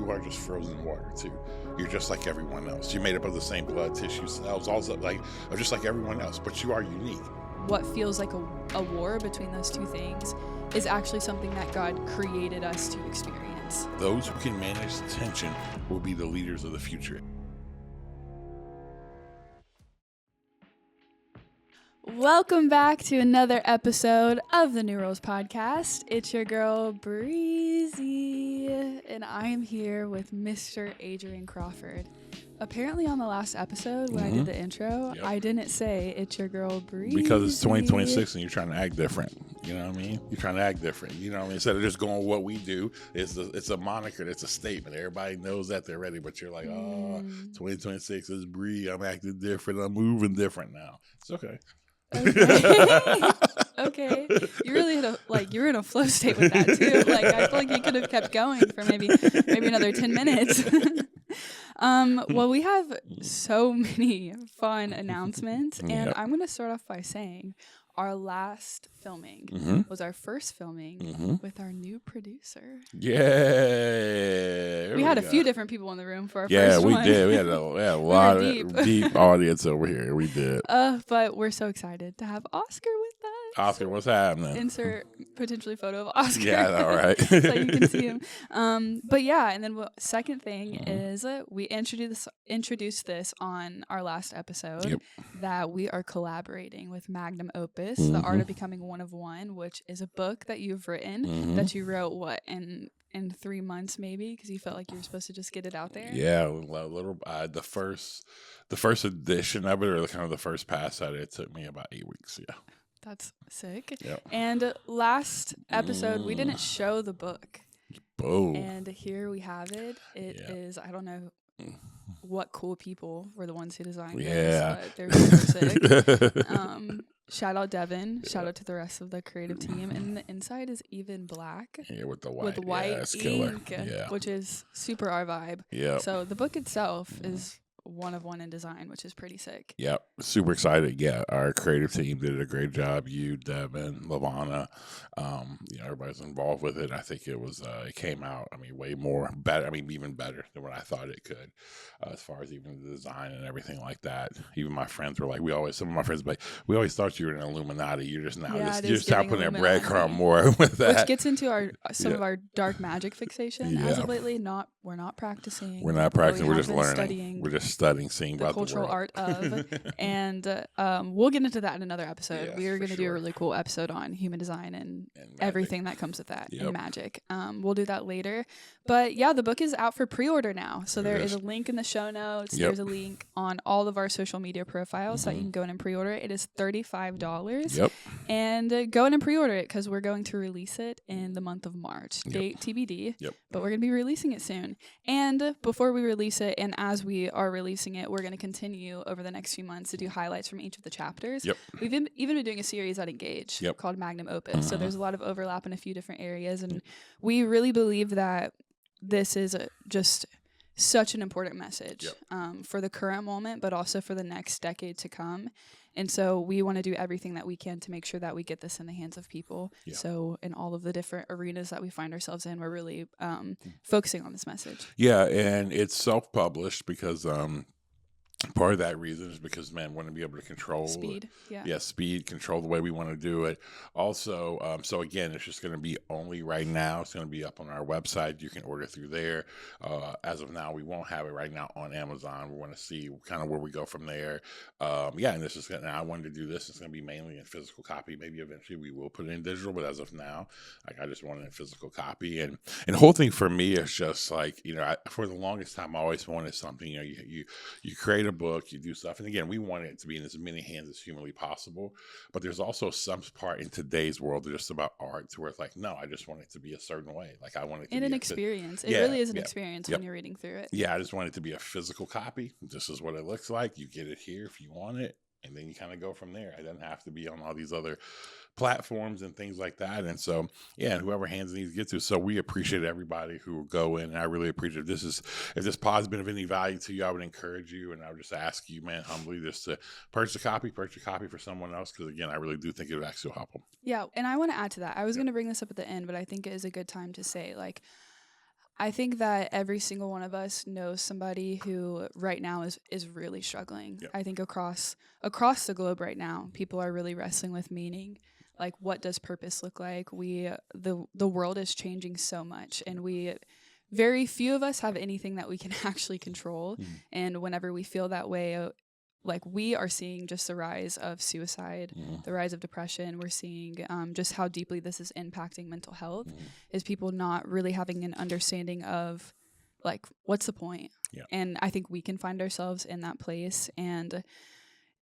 you are just frozen water too. You're just like everyone else. You're made up of the same blood, tissue, cells, all that, like just like everyone else, but you are unique. What feels like a war between those two things is actually something that God created us to experience. Those who can manage the tension will be the leaders of the future. Welcome back to another episode of the New Rules Podcast. It's your girl, Breezy, and I am here with Mr. Adrian Crawford. Apparently on the last episode when I did the intro, I didn't say it's your girl, Breezy. Because it's 2026 and you're trying to act different. You know what I mean? You're trying to act different. You know what I mean? Instead of just going with what we do, it's a moniker, it's a statement. Everybody knows that they're ready, but you're like, 2026 is Bree. I'm acting different. I'm moving different now. It's okay. Okay. You really you were in a flow state with that too. Like I feel like you could have kept going for maybe another 10 minutes. Well, we have so many fun announcements, and I'm going to start off by saying our last filming was our first filming with our new producer. Yeah. We had a few different people in the room for our first one. Yeah, we did. We had a lot of deep audience over here. We did. But we're so excited to have Oscar with us. Oscar, what's happening? Insert potentially photo of Oscar. Yeah, all right. So you can see him. But yeah, and then second thing is we introduced this on our last episode that we are collaborating with Magnum Opus, The Art of Becoming One of One, which is a book that you've written that you wrote in 3 months maybe because you felt like you were supposed to just get it out there. Yeah, the first edition of it, or kind of the first pass at it took me about 8 weeks. Yeah. That's sick. Yep. And last episode, we didn't show the book. Boom. And here we have it. It is, I don't know what cool people were the ones who designed this, but they're super sick. Shout out Devin. Shout out to the rest of the creative team. And the inside is even black. Yeah, with the white ink, which is super our vibe. Yeah. So the book itself is one of one in design, which is pretty sick. Yep, super excited. Yeah, our creative team did a great job. You, Devin, Lavana, everybody's involved with it. I think it came out, way more better. Even better than what I thought it could, as far as even the design and everything like that. Even my friends were like, some of my friends were like, we always thought you were an Illuminati. You're just now, you're just now putting a breadcrumb more with that. Which gets into some of our dark magic fixation. As of lately, we're not practicing. We're not practicing. We're just learning. Studying. We're just studying, seeing the about cultural the world. art of, and we'll get into that in another episode. Yes, we are going to do a really cool episode on human design and everything that comes with that and magic. We'll do that later. But yeah, the book is out for pre-order now. So there is a link in the show notes. There's a link on all of our social media profiles so that you can go in and pre-order it. It is $35. Yep. And go in and pre-order it because we're going to release it in the month of March. Date TBD. Yep. But we're going to be releasing it soon. And before we release it, and as we are releasing it, we're going to continue over the next few months to do highlights from each of the chapters. Yep. We've even been doing a series at Engage called Magnum Opus. So there's a lot of overlap in a few different areas. And we really believe that this is just such an important message for the current moment, but also for the next decade to come. And so we want to do everything that we can to make sure that we get this in the hands of people. Yeah. So in all of the different arenas that we find ourselves in, we're really focusing on this message. Yeah, and it's self-published because part of that reason is because, we want to be able to control speed. Speed, control the way we want to do it. Also, so again, it's just going to be only right now. It's going to be up on our website. You can order through there. As of now, we won't have it right now on Amazon. We want to see kind of where we go from there. And this is I wanted to do this. It's going to be mainly in physical copy. Maybe eventually we will put it in digital, but as of now, I just want it in physical copy. And the whole thing for me is just for the longest time, I always wanted something. You create a book, you do stuff, and again, we want it to be in as many hands as humanly possible, but there's also some part in today's world just about art to where it's like, no, I just want it to be a certain way. Like I want it to be an experience. It really is an experience when you're reading through it. Yeah, I just want it to be a physical copy. This is what it looks like. You get it here if you want it, and then you kind of go from there. It doesn't have to be on all these other platforms and things like that. And so, whoever hands these get to. So we appreciate everybody who will go in. And I really appreciate if this pod has been of any value to you, I would encourage you. And I would just ask you, humbly, just to purchase a copy for someone else. Because again, I really do think it would actually help them. Yeah. And I want to add to that. I was going to bring this up at the end, but I think it is a good time to say, I think that every single one of us knows somebody who right now is really struggling. Yep. I think across the globe right now, people are really wrestling with meaning. Like, what does purpose look like? The world is changing so much, and very few of us have anything that we can actually control. Mm-hmm. And whenever we feel that way, like, we are seeing just the rise of suicide, the rise of depression. We're seeing just how deeply this is impacting mental health, is people not really having an understanding of, like, what's the point? Yeah. And I think we can find ourselves in that place. And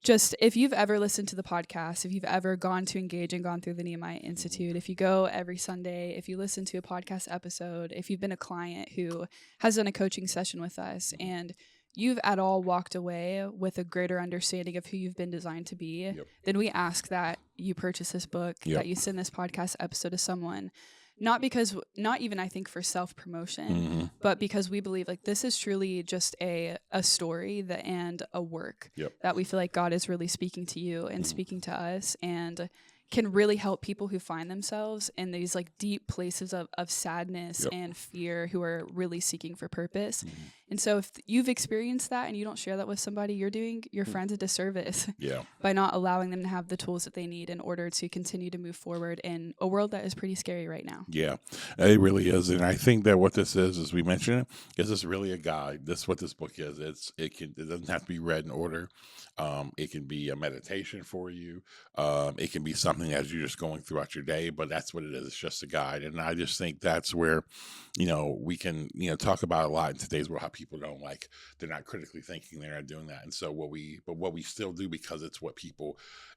just, if you've ever listened to the podcast, if you've ever gone to engage and gone through the Nehemiah Institute, if you go every Sunday, if you listen to a podcast episode, if you've been a client who has done a coaching session with us, and you've at all walked away with a greater understanding of who you've been designed to be, then we ask that you purchase this book, that you send this podcast episode to someone. Not even I think for self-promotion, but because we believe, like, this is truly just a story and a work that we feel like God is really speaking to you and speaking to us, and can really help people who find themselves in these, like, deep places of sadness and fear, who are really seeking for purpose. And so if you've experienced that and you don't share that with somebody, you're doing your friends a disservice by not allowing them to have the tools that they need in order to continue to move forward in a world that is pretty scary right now. Yeah, it really is. And I think that what this is, as we mentioned, is this really a guide. This is what this book is. It doesn't have to be read in order. It can be a meditation for you. It can be something as you're just going throughout your day, but that's what it is. It's just a guide. And I just think that's where, we can, talk about a lot in today's world, how people don't, like, they're not critically thinking, they're not doing that. And so what we still do, because it's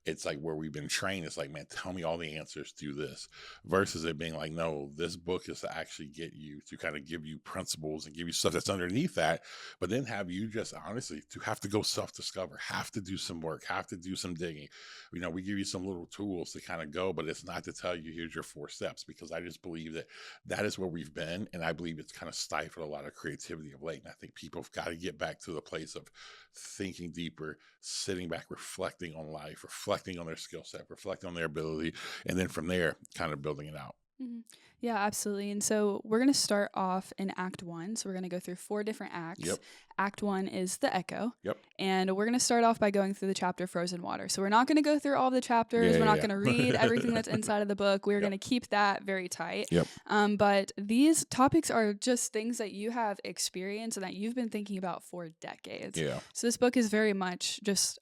it's like where we've been trained. It's like, man, tell me all the answers to this, versus it being like, no, this book is to actually get you to kind of give you principles and give you stuff that's underneath that, but then have you just honestly to have to go self-discover, have to do some work, have to do some digging. We give you some little tools to kind of go, but it's not to tell you, here's your 4 steps, because I just believe that is where we've been. And I believe it's kind of stifled a lot of creativity of late. And I think people have got to get back to the place of thinking deeper, sitting back, reflecting on life, reflecting on their skill set, reflecting on their ability, and then from there, kind of building it out. Mm-hmm. Yeah, absolutely. And so we're going to start off in Act 1. So we're going to go through 4 different acts. Act 1 is the Echo. And we're going to start off by going through the chapter Frozen Water. So we're not going to go through all the chapters. We're not going to read everything that's inside of the book. We're going to keep that very tight. But these topics are just things that you have experienced and that you've been thinking about for decades. So this book is very much just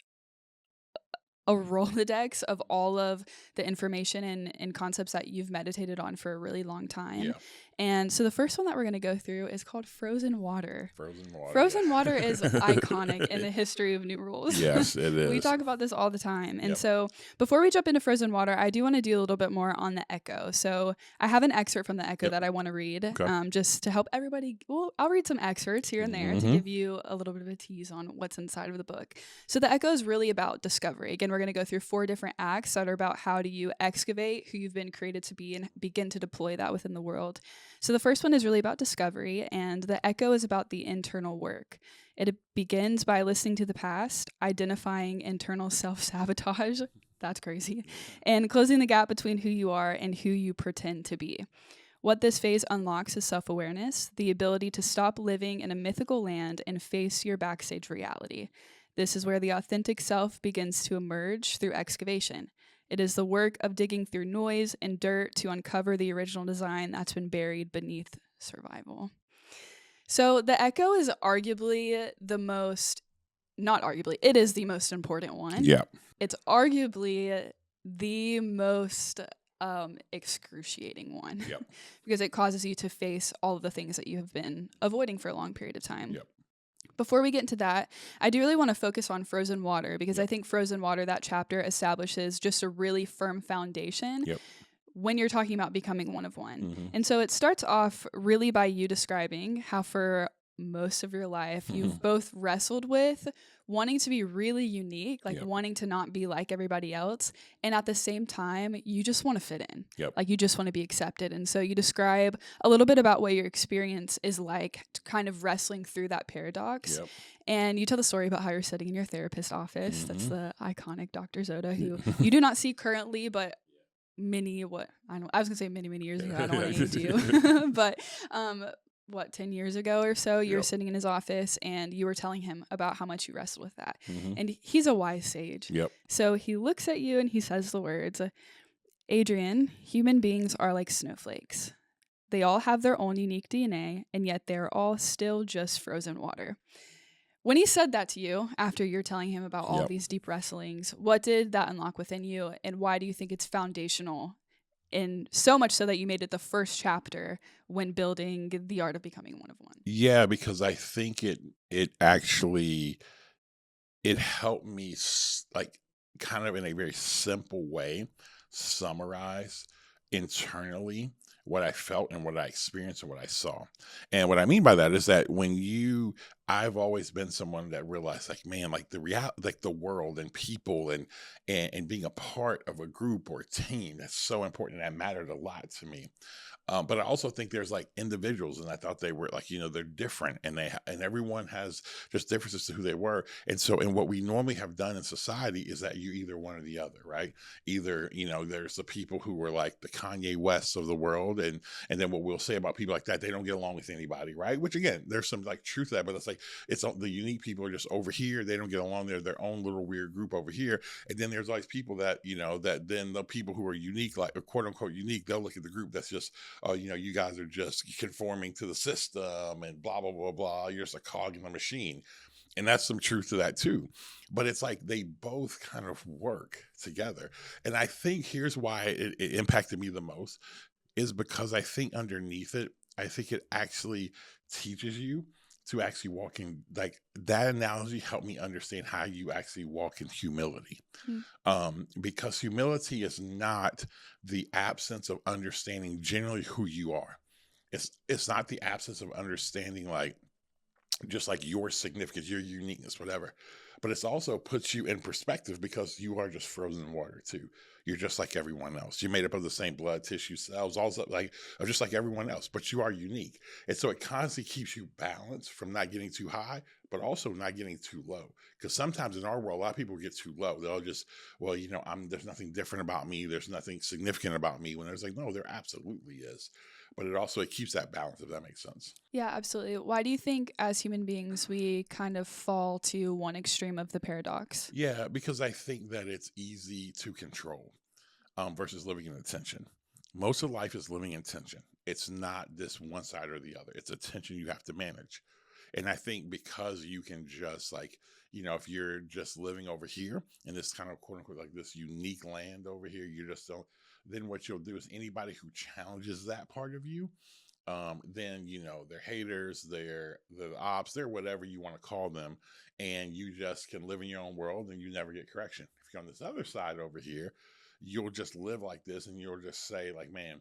a Rolodex of all of the information and concepts that you've meditated on for a really long time. And so the first one that we're going to go through is called Frozen Water. Frozen Water is iconic in the history of New Rules. Yes, it is. We talk about this all the time. And so before we jump into Frozen Water, I do want to do a little bit more on the Echo. So I have an excerpt from the Echo that I want to read just to help everybody. Well, I'll read some excerpts here and there to give you a little bit of a tease on what's inside of the book. So the Echo is really about discovery. Again, we're going to go through 4 different acts that are about how do you excavate who you've been created to be and begin to deploy that within the world. So the first one is really about discovery, and the Echo is about the internal work. It begins by listening to the past, identifying internal self-sabotage, that's crazy, and closing the gap between who you are and who you pretend to be. What this phase unlocks is self-awareness, the ability to stop living in a mythical land and face your backstage reality. This is where the authentic self begins to emerge through excavation. It is the work of digging through noise and dirt to uncover the original design that's been buried beneath survival. So the Echo is arguably it is the most important one. It's arguably the most excruciating one because it causes you to face all of the things that you have been avoiding for a long period of time. Before we get into that, I do really want to focus on Frozen Water because I think Frozen Water, that chapter, establishes just a really firm foundation when you're talking about becoming one of one. And so it starts off really by you describing how for most of your life you've both wrestled with wanting to be really unique, like wanting to not be like everybody else, and at the same time you just want to fit in, like you just want to be accepted. And so you describe a little bit about what your experience is like, kind of wrestling through that paradox. And you tell the story about how you're sitting in your therapist's office. That's the iconic Dr. Zoda, who you do not see currently, but many years ago, I don't want to age you, but 10 years ago or so, you were sitting in his office and you were telling him about how much you wrestled with that. And he's a wise sage. So he looks at you and he says the words, Adrian, human beings are like snowflakes. They all have their own unique DNA, and yet they're all still just frozen water. When he said that to you, after you're telling him about all these deep wrestlings, what did that unlock within you, and why do you think it's foundational, and so much so that you made it the first chapter when building The Art of Becoming One of One? Yeah, because I think it actually, it helped me like kind of in a very simple way summarize internally what I felt and what I experienced and what I saw. And what I mean by that is that I've always been someone that realized, like, man, like like the world and people and being a part of a group or a team, that's so important. That mattered a lot to me. But I also think there's like individuals, and I thought they were like, they're different, and and everyone has just differences to who they were. And so, and what we normally have done in society is that you're either one or the other, right? Either, there's the people who were like the Kanye Wests of the world, and then what we'll say about people like that, they don't get along with anybody, right? Which again, there's some like truth to that, but it's like the unique people are just over here, they don't get along, they're their own little weird group over here. And then there's like people that that then the people who are unique, like, or quote unquote unique, they'll look at the group that's just, you guys are just conforming to the system and blah, blah, blah, blah. You're just a cog in the machine. And that's some truth to that too. But it's like they both kind of work together. And I think here's why it impacted me the most is because I think underneath it, I think it actually teaches you to actually walk in, like, that analogy helped me understand how you actually walk in humility. Because humility is not the absence of understanding generally who you are. It's not the absence of understanding, like, just like your significance, your uniqueness, whatever. But it's also puts you in perspective because you are just frozen water too. You're just like everyone else. You're made up of the same blood, tissue, cells, also just like everyone else, but you are unique. And so it constantly keeps you balanced from not getting too high, but also not getting too low. Because sometimes in our world, a lot of people get too low. They'll just, well, there's nothing different about me. There's nothing significant about me. When there's like, no, there absolutely is. But it keeps that balance, if that makes sense. Yeah, absolutely. Why do you think as human beings we kind of fall to one extreme of the paradox? Yeah, because I think that it's easy to control versus living in attention. Most of life is living in tension. It's not this one side or the other. It's a tension you have to manage. And I think because you can just like, if you're just living over here in this kind of quote unquote like this unique land over here, you just don't, then what you'll do is anybody who challenges that part of you, then, they're haters, they're the ops, they're whatever you want to call them. And you just can live in your own world and you never get correction. If you're on this other side over here, you'll just live like this and you'll just say like, man,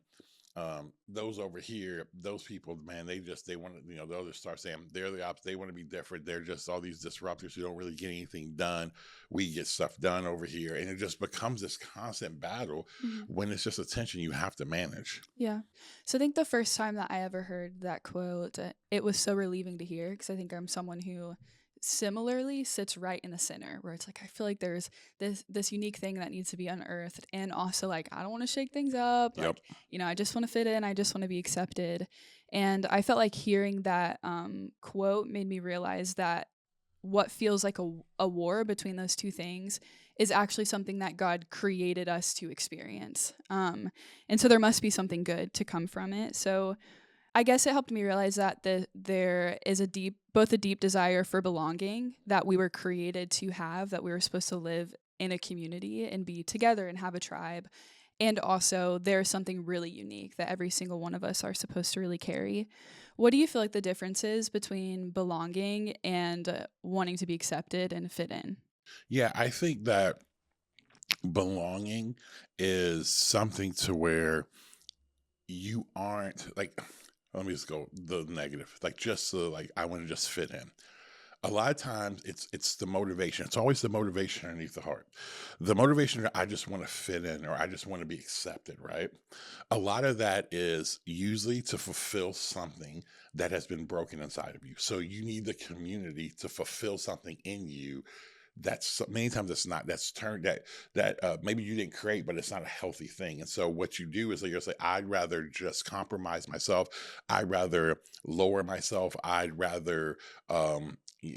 those over here, those people, man, they want to, they'll just start saying they're the ops. They want to be different. They're just all these disruptors who don't really get anything done. We get stuff done over here. And it just becomes this constant battle when it's just a tension you have to manage. Yeah. So I think the first time that I ever heard that quote, it was so relieving to hear because I think I'm someone who similarly sits right in the center where it's like I feel like there's this unique thing that needs to be unearthed, and also like I don't want to shake things up. Like, I just want to fit in, I just want to be accepted. And I felt like hearing that quote made me realize that what feels like a war between those two things is actually something that God created us to experience. And so there must be something good to come from it. So I guess it helped me realize that there is both a deep desire for belonging that we were created to have, that we were supposed to live in a community and be together and have a tribe. And also there's something really unique that every single one of us are supposed to really carry. What do you feel like the difference is between belonging and wanting to be accepted and fit in? Yeah, I think that belonging is something to where you aren't like, let me just go the negative, like just like I want to just fit in. A lot of times it's the motivation. It's always the motivation underneath the heart. The motivation, I just want to fit in or I just want to be accepted, right? A lot of that is usually to fulfill something that has been broken inside of you. So you need the community to fulfill something in you that's many times it's not, that's turned that maybe you didn't create, but it's not a healthy thing. And so what you do is like, you'll say, I'd rather just compromise myself. I'd rather lower myself. I'd rather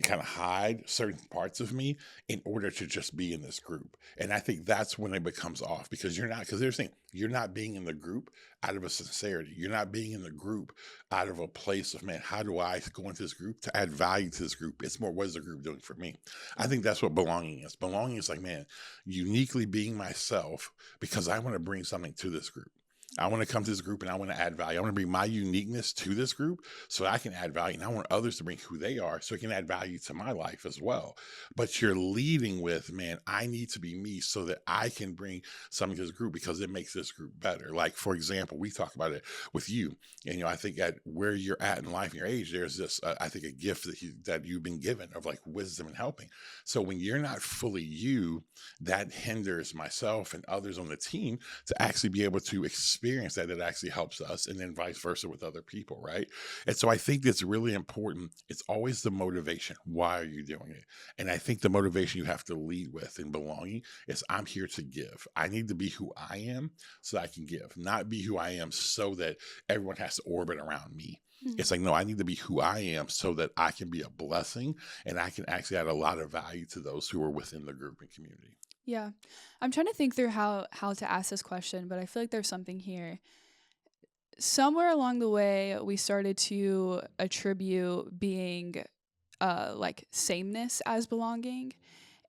kind of hide certain parts of me in order to just be in this group. And I think that's when it becomes off, because because they're saying you're not being in the group out of a sincerity. You're not being in the group out of a place of, man, how do I go into this group to add value to this group? It's more, what is the group doing for me? I think that's what belonging is. Belonging is like, man, uniquely being myself because I want to bring something to this group. I want to come to this group and I want to add value. I want to bring my uniqueness to this group so I can add value. And I want others to bring who they are so it can add value to my life as well. But you're leading with, man, I need to be me so that I can bring something to this group because it makes this group better. Like, for example, we talk about it with you. And, I think at where you're at in life and your age, there's this, I think, a gift that you've been given of like wisdom and helping. So when you're not fully you, that hinders myself and others on the team to actually be able to experience that actually helps us, and then vice versa with other people, right? And so I think that's really important. It's always the motivation. Why are you doing it? And I think the motivation you have to lead with in belonging is, I'm here to give. I need to be who I am so that I can give, not be who I am so that everyone has to orbit around me. It's like, no, I need to be who I am so that I can be a blessing and I can actually add a lot of value to those who are within the group and community. Yeah. I'm trying to think through how to ask this question, but I feel like there's something here. Somewhere along the way, we started to attribute being like sameness as belonging.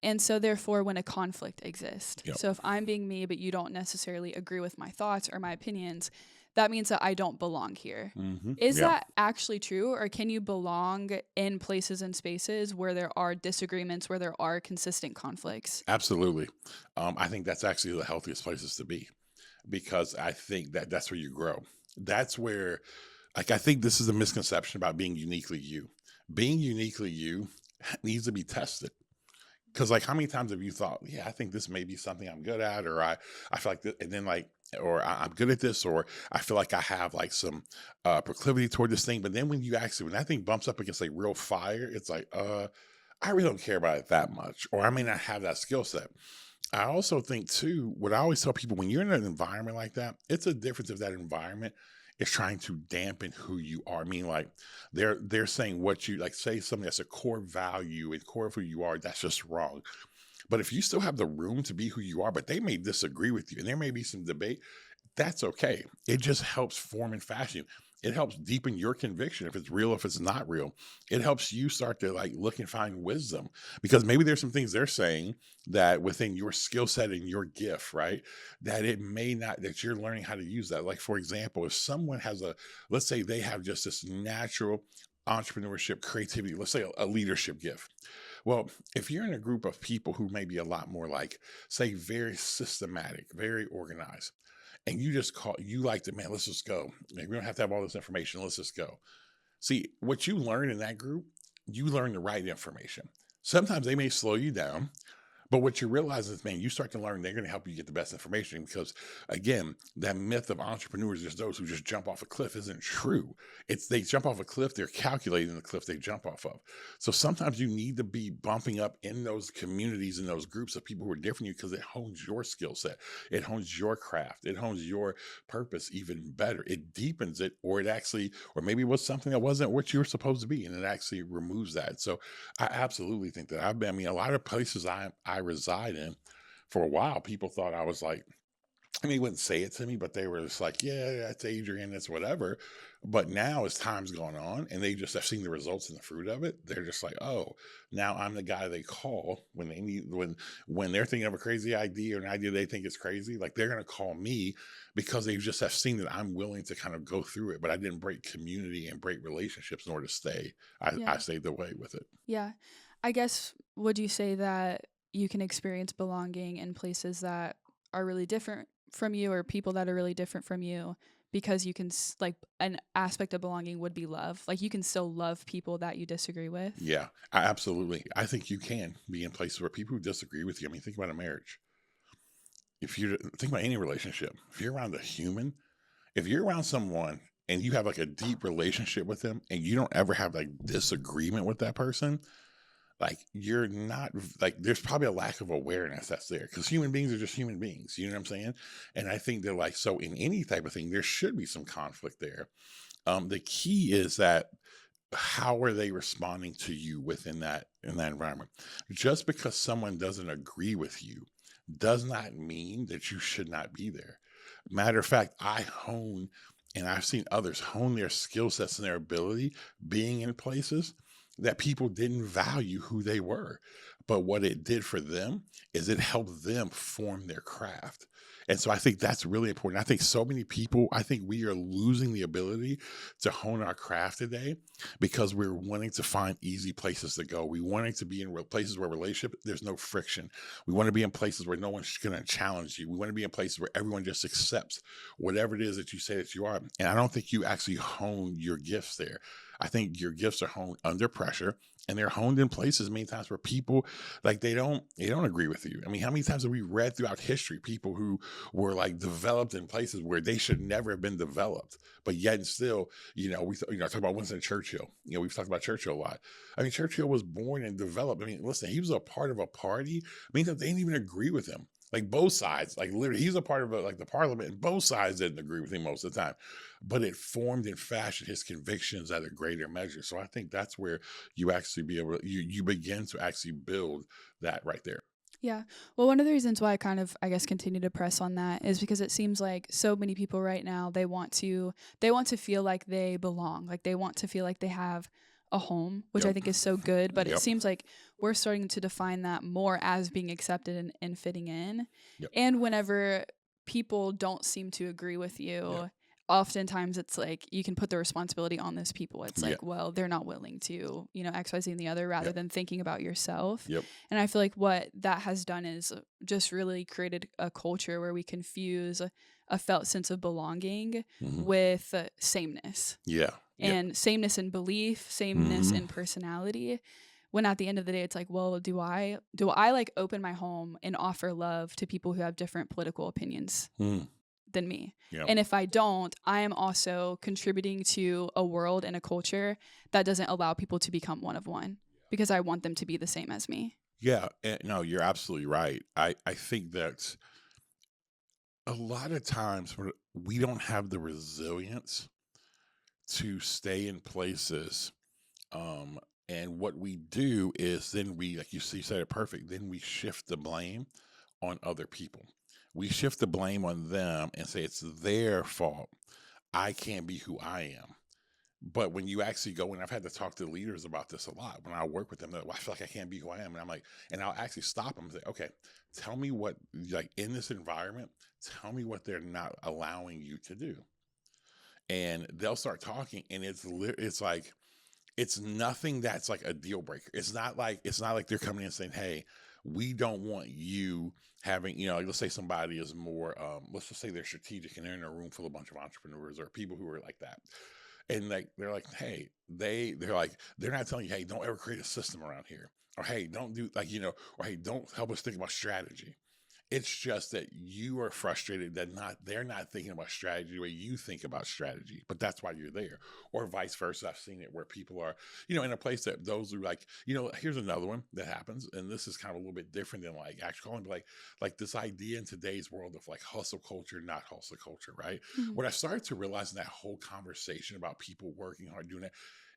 And so therefore, when a conflict exists, so if I'm being me, but you don't necessarily agree with my thoughts or my opinions, that means that I don't belong here. Is that actually true? Or can you belong in places and spaces where there are disagreements, where there are consistent conflicts? Absolutely. I think that's actually the healthiest places to be, because I think that's where you grow. That's where, like, I think this is a misconception about being uniquely you. Being uniquely you needs to be tested. Because, like, how many times have you thought, yeah, I think this may be something I'm good at, or I feel like this, and then like, or I'm good at this, or I feel like I have like some proclivity toward this thing. But then when that thing bumps up against like real fire, it's like, I really don't care about it that much, or I may not have that skill set. I also think too, what I always tell people, when you're in an environment like that, it's a difference if that environment is trying to dampen who you are. I mean, like they're saying what you like, say something that's a core value and core of who you are, that's just wrong. But if you still have the room to be who you are, but they may disagree with you and there may be some debate, that's okay. It just helps form and fashion. It helps deepen your conviction if it's real, if it's not real. It helps you start to like look and find wisdom, because maybe there's some things they're saying that within your skill set and your gift, right? That it may not, that you're learning how to use that. Like, for example, if someone has let's say they have just this natural entrepreneurship, creativity, let's say a leadership gift. Well, if you're in a group of people who may be a lot more like, say, very systematic, very organized, and you like to, man, let's just go. We don't have to have all this information. Let's just go. See, what you learn in that group, you learn the right information. Sometimes they may slow you down. But what you realize is, man, you start to learn they're going to help you get the best information, because, again, that myth of entrepreneurs is those who just jump off a cliff isn't true. It's they jump off a cliff, they're calculating the cliff they jump off of. So sometimes you need to be bumping up in those communities, in those groups of people who are different from you, because it hones your skill set. It hones your craft. It hones your purpose even better. It deepens it, or maybe it was something that wasn't what you were supposed to be, and it actually removes that. So I absolutely think that a lot of places I reside in, for a while, people thought I was like, I mean, they wouldn't say it to me, but they were just like, yeah, that's Adrian, that's whatever. But now, as time's gone on and they just have seen the results and the fruit of it, they're just like, oh, now I'm the guy they call when they need, when they're thinking of a crazy idea or an idea they think is crazy. Like, they're going to call me because they just have seen that I'm willing to kind of go through it. But I didn't break community and break relationships in order to stay. I stayed the way with it. Yeah. I guess, would you say that you can experience belonging in places that are really different from you, or people that are really different from you, because you can, like, an aspect of belonging would be love. Like, you can still love people that you disagree with. Yeah, absolutely. I think you can be in places where people who disagree with you. I mean, think about a marriage. If you think about any relationship, if you're around a human, if you're around someone and you have like a deep relationship with them and you don't ever have like disagreement with that person, like you're not like there's probably a lack of awareness that's there because human beings are just human beings. You know what I'm saying? And I think they're like, so in any type of thing, there should be some conflict there. The key is that how are they responding to you within that in that environment? Just because someone doesn't agree with you does not mean that you should not be there. Matter of fact, I hone and I've seen others hone their skill sets and their ability being in places that people didn't value who they were. But what it did for them is it helped them form their craft. And so I think that's really important. I think so many people, I think we are losing the ability to hone our craft today because we're wanting to find easy places to go. We wanting to be in places where relationship, there's no friction. We want to be in places where no one's going to challenge you. We want to be in places where everyone just accepts whatever it is that you say that you are. And I don't think you actually hone your gifts there. I think your gifts are honed under pressure. And they're honed in places many times where people like they don't agree with you. I mean, how many times have we read throughout history people who were like developed in places where they should never have been developed, but yet and still, I talk about Winston Churchill. We've talked about Churchill a lot. I mean, Churchill was born and developed. I mean, listen, he was a part of a party. I mean, they didn't even agree with him. Like both sides, like literally, he's a part of the parliament, and both sides didn't agree with him most of the time. But it formed and fashioned his convictions at a greater measure. So I think that's where you actually you begin to actually build that right there. Yeah. Well, one of the reasons why I guess, continue to press on that is because it seems like so many people right now, they want to feel like they belong. Like they want to feel like they have a home, which I think is so good. But it seems like we're starting to define that more as being accepted and fitting in. And whenever people don't seem to agree with you, oftentimes it's like you can put the responsibility on those people. It's like, well, they're not willing to, X, Y, Z, and the other rather than thinking about yourself. And I feel like what that has done is just really created a culture where we confuse a felt sense of belonging with sameness. And sameness in belief, sameness in personality. When at the end of the day, it's like, well, do I like open my home and offer love to people who have different political opinions than me? And if I don't, I am also contributing to a world and a culture that doesn't allow people to become one of one because I want them to be the same as me. Yeah, no, you're absolutely right. I think that a lot of times we don't have the resilience to stay in places. And what we do is then we, like you said it perfect, then we shift the blame on other people. We shift the blame on them and say it's their fault. I can't be who I am. But when you actually go, and I've had to talk to leaders about this a lot, when I work with them, I feel like I can't be who I am. And I'm like, and I'll actually stop them and say, okay, tell me what, like in this environment, tell me what they're not allowing you to do. And they'll start talking, and it's like, it's nothing that's like a deal breaker. It's not like they're coming in and saying, hey, we don't want you having, like, let's say somebody is more, let's just say they're strategic and they're in a room full of a bunch of entrepreneurs or people who are like that. And like, they're like, hey, they're not telling you, hey, don't ever create a system around here. Or, hey, don't do or, hey, don't help us think about strategy. It's just that you are frustrated that they're not thinking about strategy the way you think about strategy, but that's why you're there. Or vice versa. I've seen it where people are, in a place that those who like, here's another one that happens. And this is kind of a little bit different than like actually calling, like this idea in today's world of like hustle culture, not hustle culture, right? Mm-hmm. What I started to realize in that whole conversation about people working hard doing that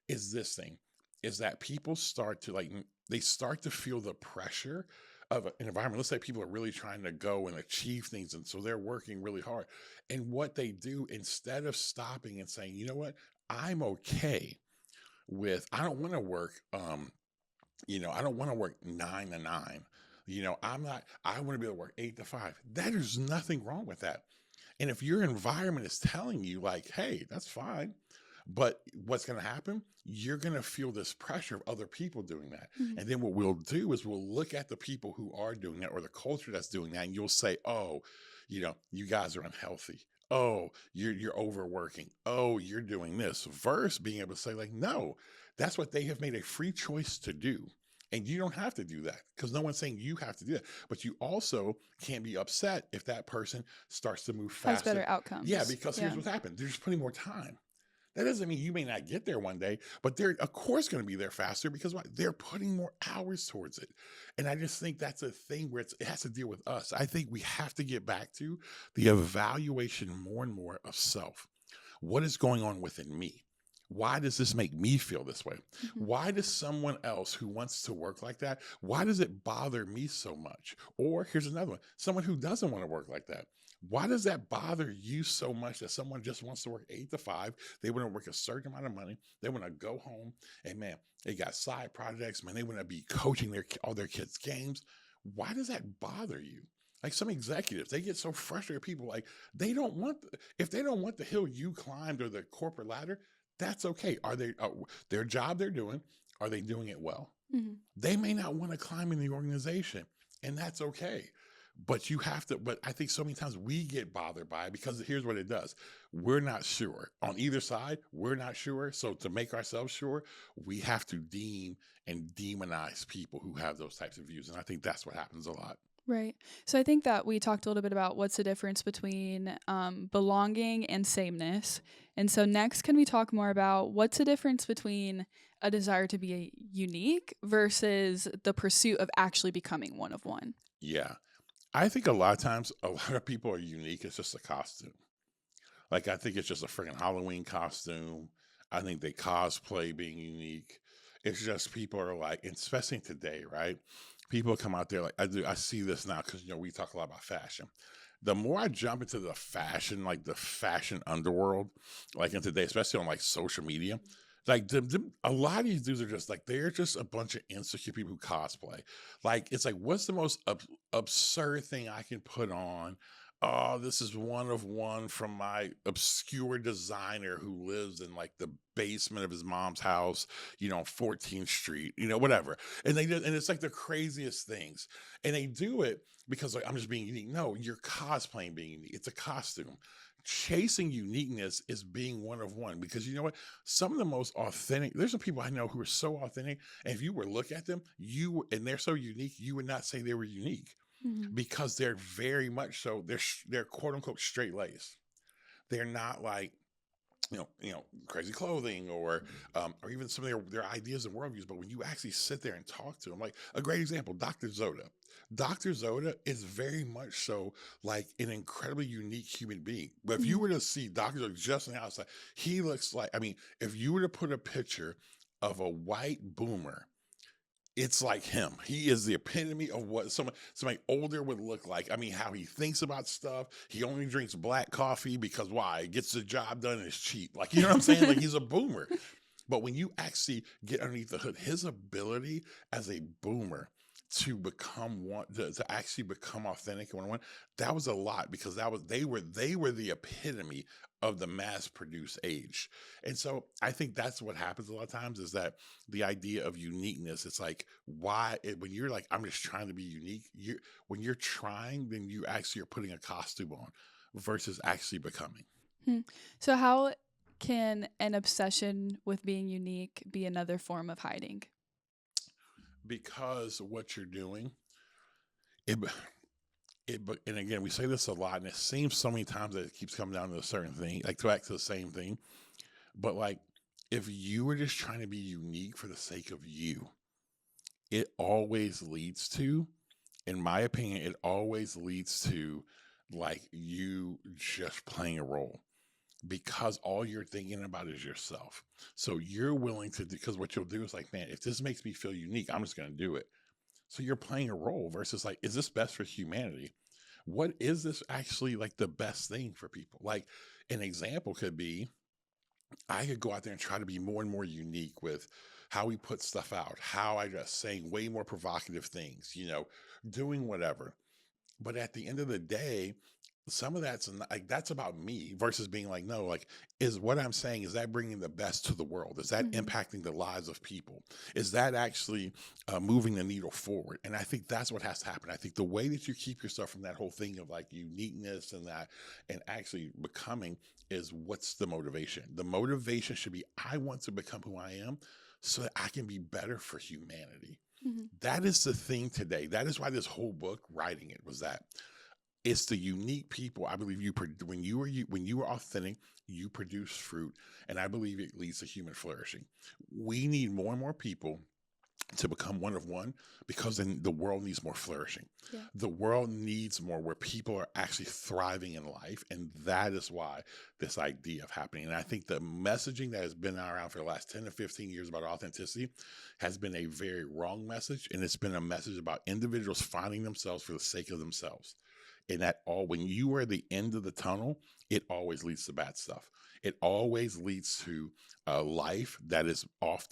is this thing, is that people start to feel the pressure of an environment. Let's say people are really trying to go and achieve things, and so they're working really hard. And what they do, instead of stopping and saying, you know what, I'm okay with, I don't want to work, I don't want to work 9 to 9. I want to be able to work 8 to 5. There's nothing wrong with that. And if your environment is telling you like, hey, that's fine, but what's going to happen? You're going to feel this pressure of other people doing that. Mm-hmm. And then what we'll do is we'll look at the people who are doing that or the culture that's doing that. And you'll say, oh, you guys are unhealthy. Oh, you're overworking. Oh, you're doing this. Versus being able to say like, no, that's what they have made a free choice to do. And you don't have to do that because no one's saying you have to do that. But you also can't be upset if that person starts to move faster. Has better outcomes. Yeah, because here's what's happened. They're just putting more time. That doesn't mean you may not get there one day, but they're of course going to be there faster because what? They're putting more hours towards it. And I just think that's a thing where it has to deal with us. I think we have to get back to the evaluation more and more of self. What is going on within me? Why does this make me feel this way? Mm-hmm. Why does someone else who wants to work like that, why does it bother me so much? Or here's another one, someone who doesn't want to work like that. Why does that bother you so much that someone just wants to work 8 to 5? They want to work a certain amount of money. They want to go home and man, they got side projects, man. They want to be coaching all their kids' games. Why does that bother you? Like some executives, they get so frustrated. People like they don't want if they don't want the hill you climbed or the corporate ladder, that's okay. Are they their job they're doing? Are they doing it well? Mm-hmm. They may not want to climb in the organization, and that's okay. But you have to. But I think so many times we get bothered by it because here's what it does: we're not sure on either side. We're not sure. So to make ourselves sure, we have to deem and demonize people who have those types of views, and I think that's what happens a lot. Right. So I think that we talked a little bit about what's the difference between belonging and sameness. And so next, can we talk more about what's the difference between a desire to be unique versus the pursuit of actually becoming one of one? Yeah. I think a lot of times, a lot of people are unique. It's just a costume. Like, I think it's just a freaking Halloween costume. I think they cosplay being unique. It's just people are like, especially today, right? People come out there like, I see this now because, we talk a lot about fashion. The more I jump into the fashion, like the fashion underworld, like in today, especially on like social media, like a lot of these dudes are just like, they're just a bunch of insecure people who cosplay. Like, it's like, what's the most absurd thing I can put on? Oh, this is one of one from my obscure designer who lives in like the basement of his mom's house, 14th Street, whatever. And and it's like the craziest things. And they do it because like, I'm just being unique. No, you're cosplaying being unique. It's a costume. Chasing uniqueness is being one of one because you know what? Some of the most authentic, there's some people I know who are so authentic. And if you were to look at them, and they're so unique, you would not say they were unique. Mm-hmm. Because they're very much so they're quote unquote straight laced. They're not like crazy clothing or even some of their ideas and worldviews. But when you actually sit there and talk to them, like a great example, Dr. Zoda. Dr. Zoda is very much so like an incredibly unique human being. But if you were to see Dr. Zoda just on the outside, he looks like, if you were to put a picture of a white boomer, it's like him. He is the epitome of what somebody older would look like. How he thinks about stuff. He only drinks black coffee because why? It gets the job done and it's cheap. Like, you know what I'm saying? Like, he's a boomer. But when you actually get underneath the hood, his ability as a boomer to become one, to actually become authentic and one-on-one, that was a lot because they were the epitome of the mass-produced age. And so I think that's what happens a lot of times is that the idea of uniqueness, it's like, when you're like, I'm just trying to be unique, when you're trying, then you actually are putting a costume on versus actually becoming. So how can an obsession with being unique be another form of hiding? Because what you're doing, and again, we say this a lot, and it seems so many times that it keeps coming down to a certain thing, like back to the same thing. But like, if you were just trying to be unique for the sake of you, it always leads to, in my opinion, it always leads to like you just playing a role. Because all you're thinking about is yourself. So you're willing to, because what you'll do is like, man, if this makes me feel unique, I'm just going to do it. So you're playing a role versus like, is this best for humanity? What is this actually like the best thing for people? Like an example could be, I could go out there and try to be more and more unique with how we put stuff out, how I just saying way more provocative things, doing whatever. But at the end of the day, some of that's like, that's about me versus being like, no, like, is what I'm saying, is that bringing the best to the world? Is that impacting the lives of people? Is that actually moving the needle forward? And I think that's what has to happen. I think the way that you keep yourself from that whole thing of like uniqueness and actually becoming is what's the motivation? The motivation should be, I want to become who I am so that I can be better for humanity. That is the thing today. That is why this whole book, writing it, was that It's the unique people. I believe when you are authentic, you produce fruit, and I believe it leads to human flourishing. We need more and more people to become one of one, because then the world needs more flourishing. Yeah. The world needs more where people are actually thriving in life. And that is why this idea of happening. And I think the messaging that has been around for the last 10 to 15 years about authenticity has been a very wrong message. And it's been a message about individuals finding themselves for the sake of themselves. And that when you are at the end of the tunnel, it always leads to bad stuff. It always leads to a life that is off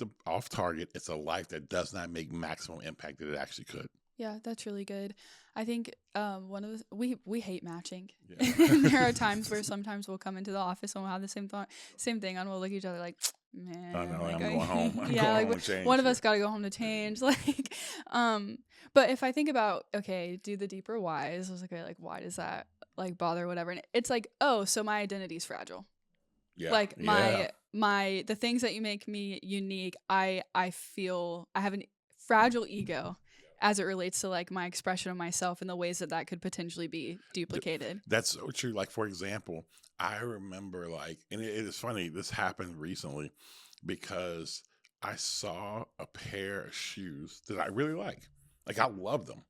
target. It's a life that does not make maximum impact that it actually could. Yeah, that's really good. I think one of the we hate matching. Yeah. There are times where sometimes we'll come into the office and we'll have the same thing, and we'll look at each other like, man, I know, like, I'm going home. One of us got to go home to change. Like, but if I think about, okay, do the deeper whys. I was like, okay, like, why does that like bother, whatever? And it's like, oh, so my identity is fragile. Yeah. Like the things that you make me unique, I feel I have a fragile ego as it relates to like my expression of myself and the ways that could potentially be duplicated. That's so true. Like, for example, I remember like, and it is funny, this happened recently because I saw a pair of shoes that I really like. Like, I love them.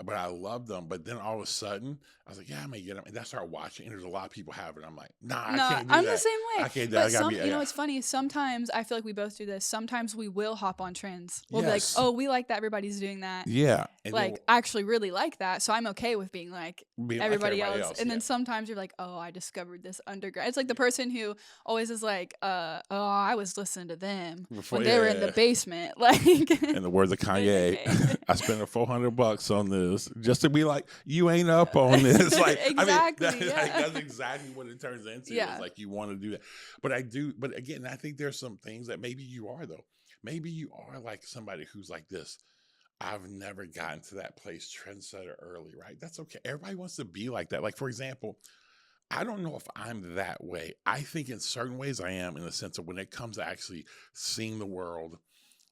But I love them. But then all of a sudden, I was like, yeah, I may get them. And I started watching, and there's a lot of people have it. I'm like, nah, I can't do that. I'm the same way. I can't do that. But you know, it's funny. Sometimes I feel like we both do this. Sometimes we will hop on trends. We'll be like, Yes. oh, we like that. Everybody's doing that. Yeah. And like, I actually really like that. So I'm okay with being like everybody else. And then yeah. sometimes you're like, oh, I discovered this undergrad. It's like the person who always is like, oh, I was listening to them when they were in the basement. Like, in the words of Kanye, I spent $400 on this just to be like, you ain't up on this. Like, exactly. I mean, that's exactly what it turns into. Yeah. It's like you want to do that. But again, I think there's some things that maybe you are, though. Maybe you are like somebody who's like this. I've never gotten to that place, trendsetter early, right? That's okay. Everybody wants to be like that. Like, for example, I don't know if I'm that way. I think in certain ways I am, in the sense of when it comes to actually seeing the world,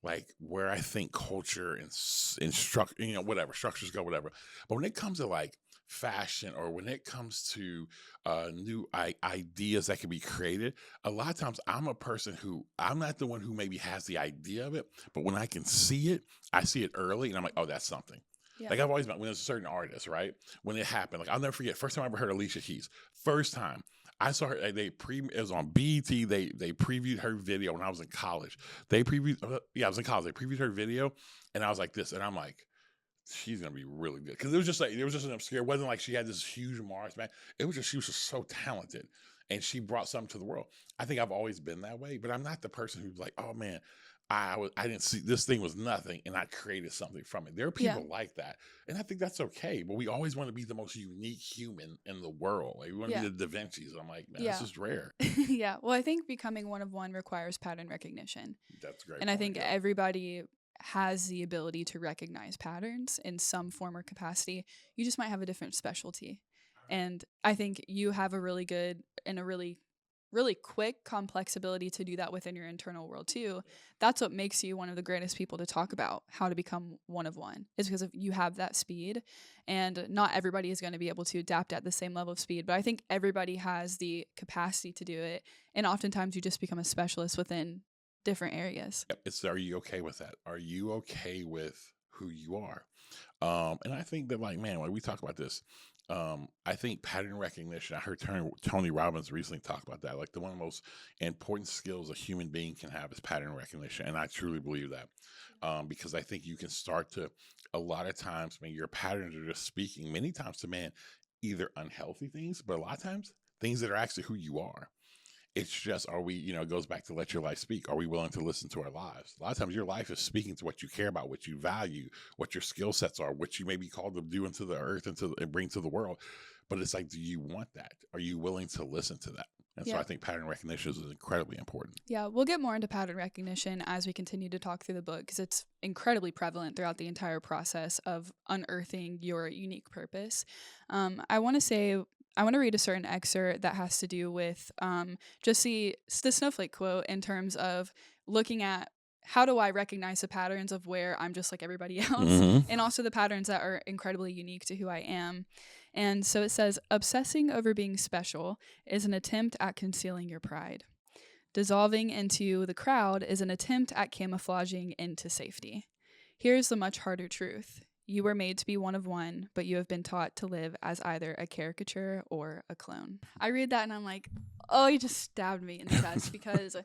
like where I think culture and structure, whatever, structures go, whatever. But when it comes to like fashion, or when it comes to new ideas that can be created, a lot of times I'm a person who, I'm not the one who maybe has the idea of it, but when I can see it, I see it early, and I'm like, oh, that's something. Yeah. Like, I've always been, when there's a certain artist, right? When it happened, like, I'll never forget, first time I ever heard Alicia Keys. First time I saw her, it was on BET. They previewed her video when I was in college. I was in college. They previewed her video, and I was like this, and I'm like, she's gonna be really good, because it was just an obscure. It wasn't like she had this huge march, man. It was just, she was just so talented, and she brought something to the world. I think I've always been that way, but I'm not the person who's like, oh man, I didn't see, this thing was nothing and I created something from it. There are people like that, and I think that's okay. But we always want to be the most unique human in the world. Like, we want to be the Da Vinci's. I'm like, man, this is rare. Yeah. Well, I think becoming one of one requires pattern recognition. That's great. And I think everybody has the ability to recognize patterns in some form or capacity. You just might have a different specialty. And I think you have a really good and a really quick, complex ability to do that within your internal world too. That's what makes you one of the greatest people to talk about how to become one of one, is because you have that speed, and not everybody is going to be able to adapt at the same level of speed, but I think everybody has the capacity to do it. And oftentimes you just become a specialist within different areas. Yep. Are you okay with that? Are you okay with who you are? And I think that, like, man, when we talk about this, I think pattern recognition, I heard Tony Robbins recently talk about that. Like, one of the most important skills a human being can have is pattern recognition. And I truly believe that, because I think you can start to, a lot of times, your patterns are just speaking many times to, man, either unhealthy things, but a lot of times things that are actually who you are. It's just, are we, it goes back to let your life speak. Are we willing to listen to our lives? A lot of times your life is speaking to what you care about, what you value, what your skill sets are, what you may be called to do into the earth and bring to the world. But it's like, do you want that? Are you willing to listen to that? And so I think pattern recognition is incredibly important. Yeah, we'll get more into pattern recognition as we continue to talk through the book, because it's incredibly prevalent throughout the entire process of unearthing your unique purpose. I want to read a certain excerpt that has to do with just the snowflake quote, in terms of looking at how do I recognize the patterns of where I'm just like everybody else, and also the patterns that are incredibly unique to who I am. And so it says, obsessing over being special is an attempt at concealing your pride. Dissolving into the crowd is an attempt at camouflaging into safety. Here's the much harder truth. You were made to be one of one, but you have been taught to live as either a caricature or a clone. I read that and I'm like, oh, you just stabbed me in the chest, because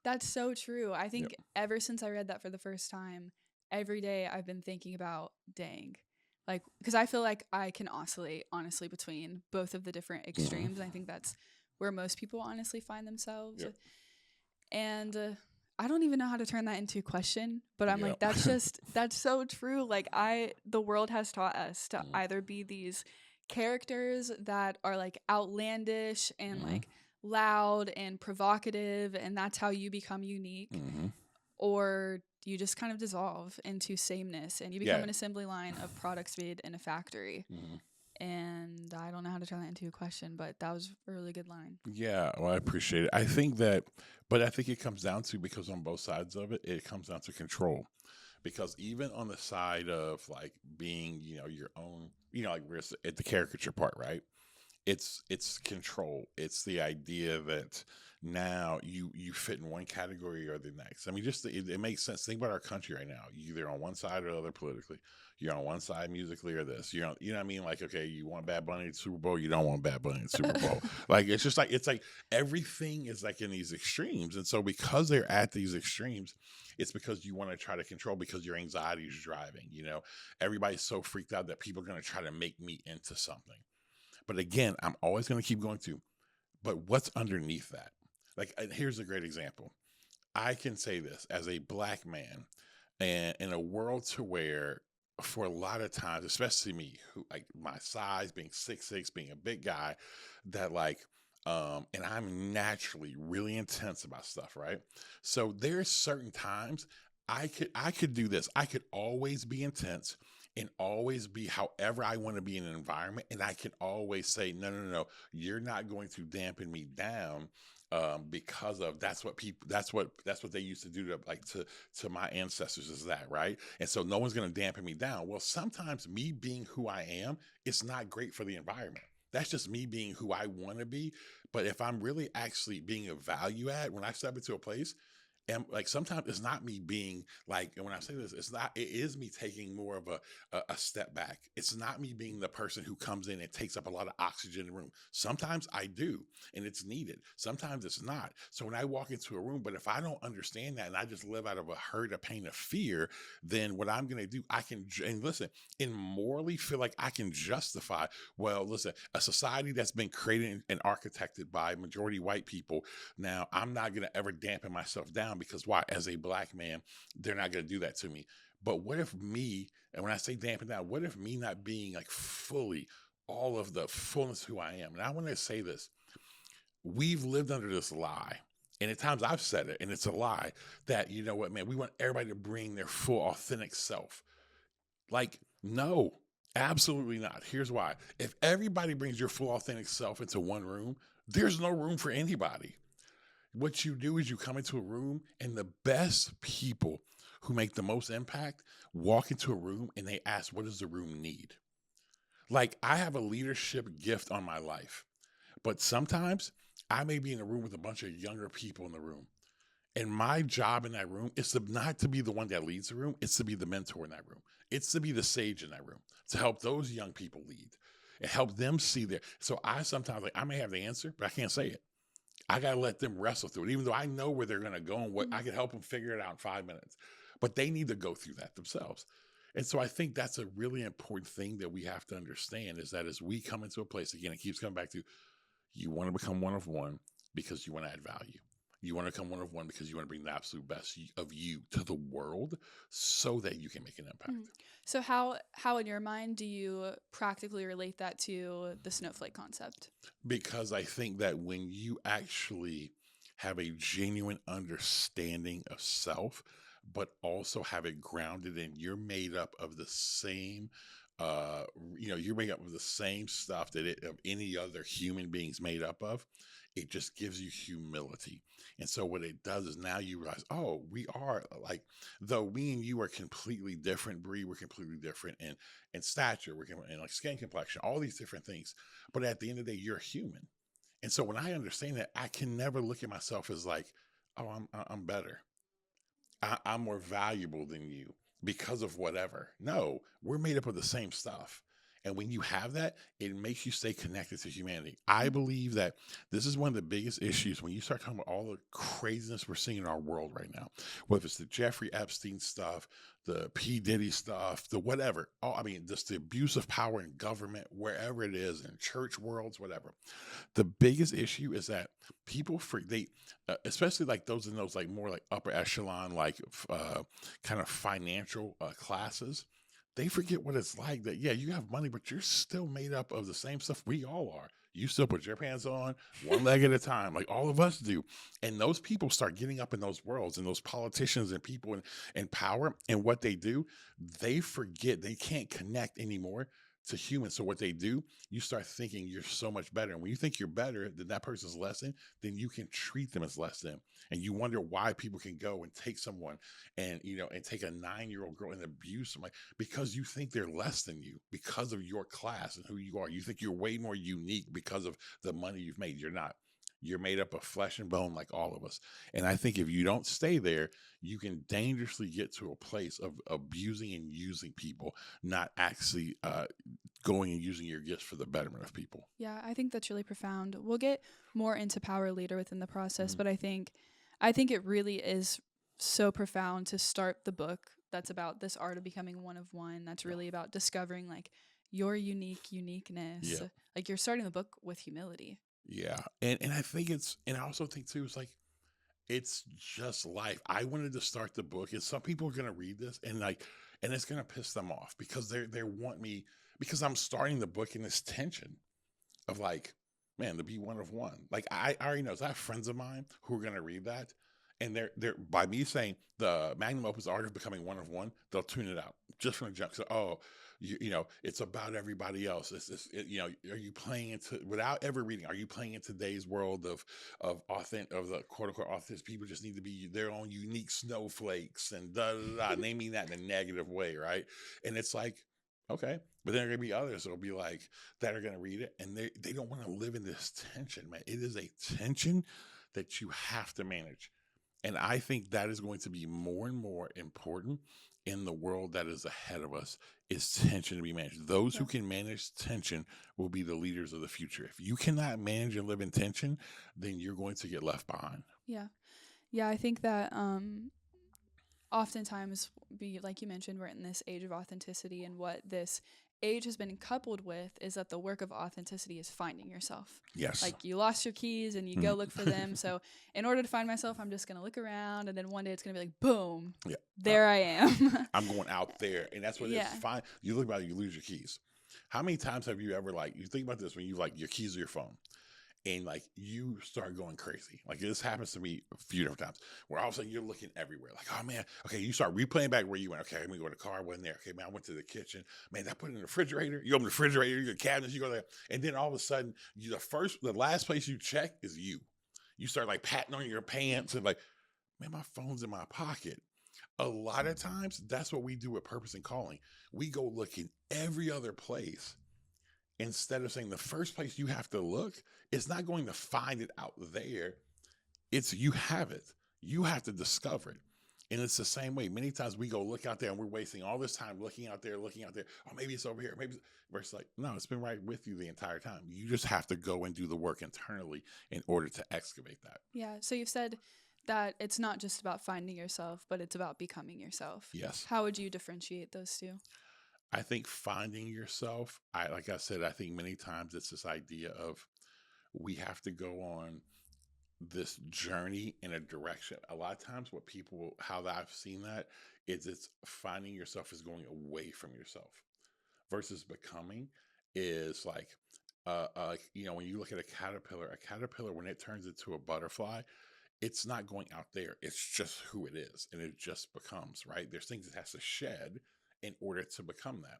that's so true. I think ever since I read that for the first time, every day I've been thinking about, dang, like, because I feel like I can oscillate honestly between both of the different extremes. And I think that's where most people honestly find themselves. And I don't even know how to turn that into a question, but I'm like, that's so true. Like the world has taught us to either be these characters that are like outlandish and like loud and provocative, and that's how you become unique, or you just kind of dissolve into sameness and you become an assembly line of products made in a factory. And I don't know how to turn that into a question, but that was a really good line. Yeah, well, I appreciate it. I think it comes down to, because on both sides of it, it comes down to control. Because even on the side of like being, your own, like we're at the caricature part, right? It's control. It's the idea that now you fit in one category or the next. I mean, it makes sense. Think about our country right now. You're either on one side or the other politically. You're on one side musically or this. You know what I mean? Like, okay, you want Bad Bunny at Super Bowl, you don't want Bad Bunny at Super Bowl. Like, it's like everything is like in these extremes. And so because they're at these extremes, it's because you want to try to control, because your anxiety is driving. Everybody's so freaked out that people are going to try to make me into something. But again, I'm always going to keep going to, but what's underneath that? Like, here's a great example. I can say this as a Black man, and in a world to where, for a lot of times, especially me, who like my size, being 6'6", being a big guy, that like, and I'm naturally really intense about stuff, right? So there's certain times I could do this. I could always be intense and always be however I want to be in an environment. And I can always say, no, you're not going to dampen me down, because of that's what they used to do to my ancestors, is that, right? And so no one's going to dampen me down. Well, sometimes me being who I am, it's not great for the environment. That's just me being who I want to be. But if I'm really actually being a value add, when I step into a place, and like sometimes it's not me being like, and when I say this, it is me taking more of a step back. It's not me being the person who comes in and takes up a lot of oxygen in the room. Sometimes I do, and it's needed. Sometimes it's not. So when I walk into a room, but if I don't understand that and I just live out of a hurt, a pain, of fear, then what I'm going to do, and morally feel like I can justify, well, listen, a society that's been created and architected by majority white people. Now I'm not going to ever dampen myself down, because why? As a Black man, they're not going to do that to me. But what if me, and when I say dampen down, what if me not being like fully all of the fullness of who I am? And I want to say this. We've lived under this lie. And at times I've said it, and it's a lie, that, you know what, man, we want everybody to bring their full authentic self. Like, no, absolutely not. Here's why. If everybody brings your full authentic self into one room, there's no room for anybody. What you do is you come into a room, and the best people who make the most impact walk into a room and they ask, what does the room need? Like, I have a leadership gift on my life, but sometimes I may be in a room with a bunch of younger people in the room. And my job in that room is not to be the one that leads the room. It's to be the mentor in that room. It's to be the sage in that room, to help those young people lead and help them see their. So I sometimes, like, I may have the answer, but I can't say it. I got to let them wrestle through it, even though I know where they're going to go and what I can help them figure it out in 5 minutes. But they need to go through that themselves. And so I think that's a really important thing that we have to understand, is that as we come into a place, again, it keeps coming back to, you want to become one of one because you want to add value. You want to become one of one because you want to bring the absolute best of you to the world so that you can make an impact. So how in your mind do you practically relate that to the snowflake concept? Because I think that when you actually have a genuine understanding of self, but also have it grounded in, you're made up of the same, you're made up of the same stuff that of any other human being's made up of. it just gives you humility. And so what it does is now you realize, oh, we are like, though me and you are completely different, Bree, we're completely different in stature, in like skin complexion, all these different things. But at the end of the day, you're human. And so when I understand that, I can never look at myself as like, oh, I'm better. I'm more valuable than you because of whatever. No, we're made up of the same stuff. And when you have that, it makes you stay connected to humanity. I believe that this is one of the biggest issues when you start talking about all the craziness we're seeing in our world right now, whether it's the Jeffrey Epstein stuff, the P. Diddy stuff, the whatever. I mean, just the abuse of power in government, wherever it is, in church worlds, whatever. The biggest issue is that people especially like those in those like more like upper echelon, like kind of financial classes, they forget what it's like that, yeah, you have money, but you're still made up of the same stuff we all are. You still put your pants on one leg at a time, like all of us do. And those people start getting up in those worlds, and those politicians and people in power, and what they do, they forget they can't connect anymore to humans. So what they do, you start thinking you're so much better. And when you think you're better than that person's less than, then you can treat them as less than. And you wonder why people can go and take someone and, and take a 9-year-old girl and abuse them, like, because you think they're less than you because of your class and who you are. You think you're way more unique because of the money you've made. You're not. You're made up of flesh and bone like all of us. And I think if you don't stay there, you can dangerously get to a place of abusing and using people, not actually going and using your gifts for the betterment of people. Yeah, I think that's really profound. We'll get more into power later within the process, but I think it really is so profound to start the book that's about this art of becoming one of one. That's really about discovering like your uniqueness. Yeah. Like you're starting the book with humility. Yeah. And I think and I also think too, it's like, it's just life. I wanted to start the book, and some people are going to read this and it's going to piss them off because they want me, because I'm starting the book in this tension of like, man, to be one of one. Like I already know, I have friends of mine who are going to read that, and they're by me saying the Magnum Opus art of becoming one of one, they'll tune it out just from the jump. So, oh, it's about everybody else. Are you playing into, without ever reading, are you playing in today's world of the quote unquote authentic people just need to be their own unique snowflakes and naming that in a negative way, right? And it's like, okay, but then there are gonna be others that'll be like that are gonna read it, and they don't want to live in this tension, man. It is a tension that you have to manage. And I think that is going to be more and more important in the world that is ahead of us, is tension to be managed. Those who can manage tension will be the leaders of the future. If you cannot manage and live in tension, then you're going to get left behind. Yeah. Yeah, I think that oftentimes, like you mentioned, we're in this age of authenticity, and what this age has been coupled with is that the work of authenticity is finding yourself. Yes. Like you lost your keys and you go look for them. So in order to find myself, I'm just going to look around, and then one day it's going to be like, boom, there I am. I'm going out there. And that's what it is. Fine. You look about it, you lose your keys. How many times have you ever, like, you think about this when you like your keys or your phone, and like you start going crazy. Like this happens to me a few different times where all of a sudden you're looking everywhere. Like, oh man, okay, you start replaying back where you went. Okay, let me go to the car, I wasn't there. Okay, man, I went to the kitchen. Man, I put it in the refrigerator. You open the refrigerator, you go to the cabinets, you go there. And then all of a sudden, the last place you check is you. You start like patting on your pants and like, man, my phone's in my pocket. A lot of times that's what we do with purpose and calling. We go look in every other place, instead of saying the first place you have to look, it's not going to find it out there. It's you have it. You have to discover it. And it's the same way. Many times we go look out there and we're wasting all this time looking out there. Oh, maybe it's over here. Maybe it's like, no, it's been right with you the entire time. You just have to go and do the work internally in order to excavate that. Yeah. So you've said that it's not just about finding yourself, but it's about becoming yourself. Yes. How would you differentiate those two? I think finding yourself, like I said, I think many times it's this idea of we have to go on this journey in a direction. A lot of times how I've seen that is it's finding yourself is going away from yourself, versus becoming is like, when you look at a caterpillar, when it turns into a butterfly, it's not going out there. It's just who it is. And it just becomes, right? There's things it has to shed in order to become that.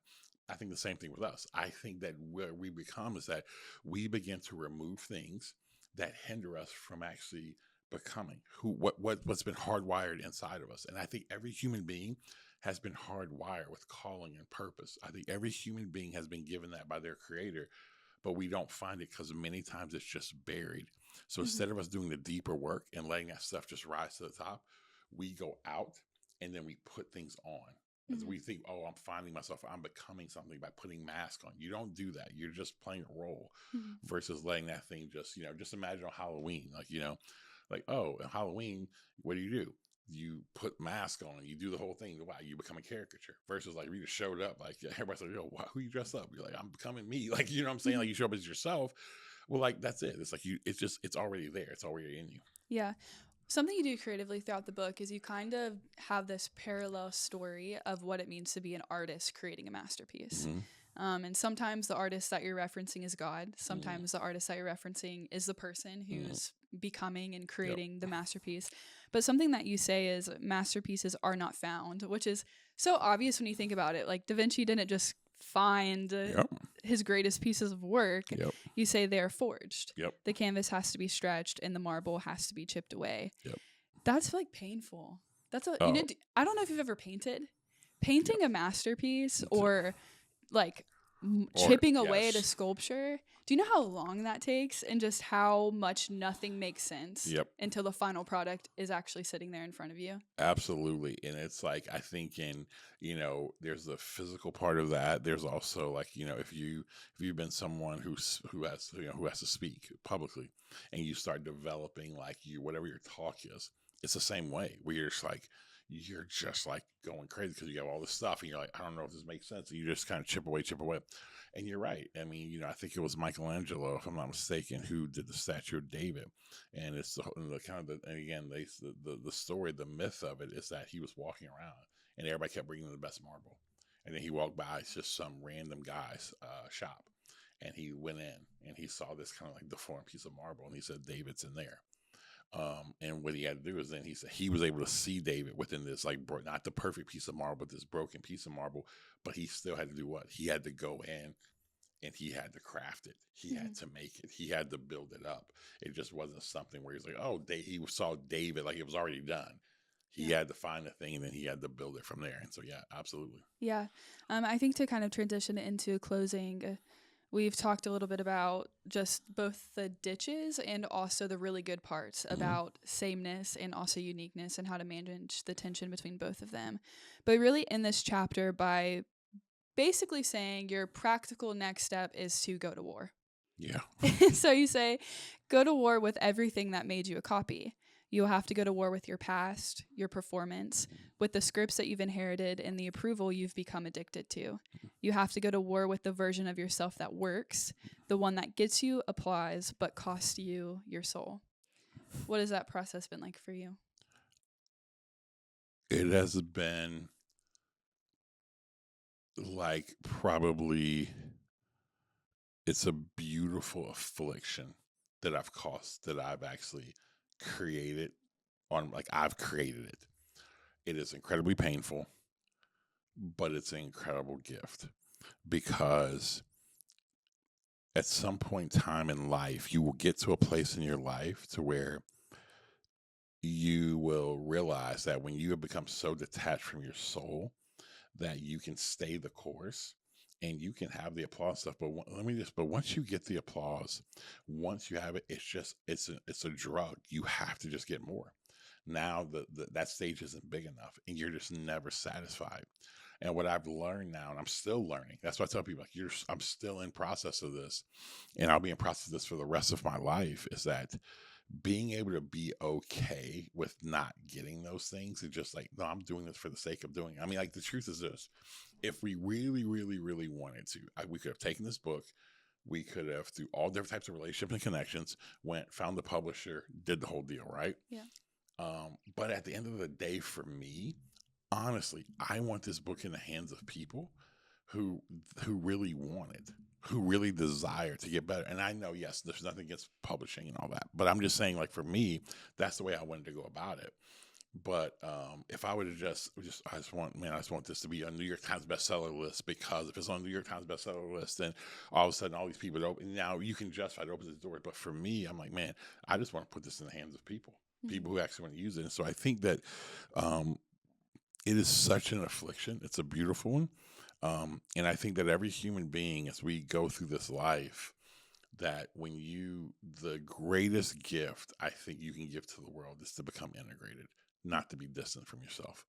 I think the same thing with us. I think that where we become is that we begin to remove things that hinder us from actually becoming what's been hardwired inside of us. And I think every human being has been hardwired with calling and purpose. I think every human being has been given that by their creator, but we don't find it because many times it's just buried. So instead of us doing the deeper work and letting that stuff just rise to the top, we go out and then we put things on. As we think, oh, I'm finding myself, I'm becoming something by putting masks on. You don't do that. You're just playing a role versus letting that thing just, just imagine on Halloween, like, oh, in Halloween, what do? You put mask on and you do the whole thing. Wow, you become a caricature versus like we just showed up. Like everybody's like, yo, who you dress up? You're like, I'm becoming me. Like, you know what I'm saying? Like you show up as yourself. Well, like that's it. It's like it's already there. It's already in you. Yeah. Something you do creatively throughout the book is you kind of have this parallel story of what it means to be an artist creating a masterpiece. And sometimes the artist that you're referencing is God. Sometimes the artist that you're referencing is the person who's becoming and creating the masterpiece. But something that you say is masterpieces are not found, which is so obvious when you think about it. Like Da Vinci didn't just find his greatest pieces of work. You say they are forged. The canvas has to be stretched and the marble has to be chipped away. That's like painful. That's a I don't know if you've ever painted. Painting a masterpiece or like chipping away at a sculpture. Do you know how long that takes and just how much nothing makes sense until the final product is actually sitting there in front of you? Absolutely. And it's like, I think there's the physical part of that. There's also like, if you've been someone who has to speak publicly and you start developing like whatever your talk is, it's the same way where you're just like going crazy because you have all this stuff and you're like, I don't know if this makes sense. And you just kind of chip away. And you're right. I mean, I think it was Michelangelo, if I'm not mistaken, who did the statue of David. And it's the story, the myth of it is that he was walking around and everybody kept bringing him the best marble. And then he walked by just some random guy's shop. And he went in and he saw this kind of like deformed piece of marble. And he said, David's in there. And what he had to do is then he said he was able to see David within this, like, not the perfect piece of marble, but this broken piece of marble. But he still had to do what? He had to go in and he had to craft it. He had to make it. He had to build it up. It just wasn't something where he's like, oh, he saw David like it was already done. He had to find the thing and then he had to build it from there. And so, yeah, absolutely. Yeah. I think to kind of transition into closing, we've talked a little bit about just both the ditches and also the really good parts about sameness and also uniqueness and how to manage the tension between both of them. But really in this chapter, by basically saying your practical next step is to go to war. Yeah. So you say, go to war with everything that made you a copy. You'll have to go to war with your past, your performance, with the scripts that you've inherited and the approval you've become addicted to. You have to go to war with the version of yourself that works, the one that gets you applause but costs you your soul. What has that process been like for you? It has been like it's a beautiful affliction that I've actually created I've created it. It is incredibly painful, but it's an incredible gift because at some point in time in life, you will get to a place in your life to where you will realize that when you have become so detached from your soul that you can stay the course and you can have the applause stuff. But once you get the applause, once you have it, it's a drug. You have to just get more. Now that stage isn't big enough and you're just never satisfied. And what I've learned now, and I'm still learning, that's why I tell people I'm still in process of this and I'll be in process of this for the rest of my life, is that being able to be okay with not getting those things is just like, no, I'm doing this for the sake of doing it. I mean, like the truth is this, if we really, really, really wanted to, we could have taken this book, we could have, through all different types of relationships and connections, found the publisher, did the whole deal, right? Yeah. But at the end of the day, for me, honestly, I want this book in the hands of people who really want it, who really desire to get better. And I know, yes, there's nothing against publishing and all that, but I'm just saying, like, for me, that's the way I wanted to go about it. But if I were to I just want this to be a New York Times bestseller list, because if it's on the New York Times bestseller list, then all of a sudden all these people open. Now you can justify it opens the door. But for me, I'm like, man, I just want to put this in the hands of people who actually want to use it. And so I think that it is such an affliction. It's a beautiful one. And I think that every human being, as we go through this life, that the greatest gift I think you can give to the world is to become integrated, not to be distant from yourself.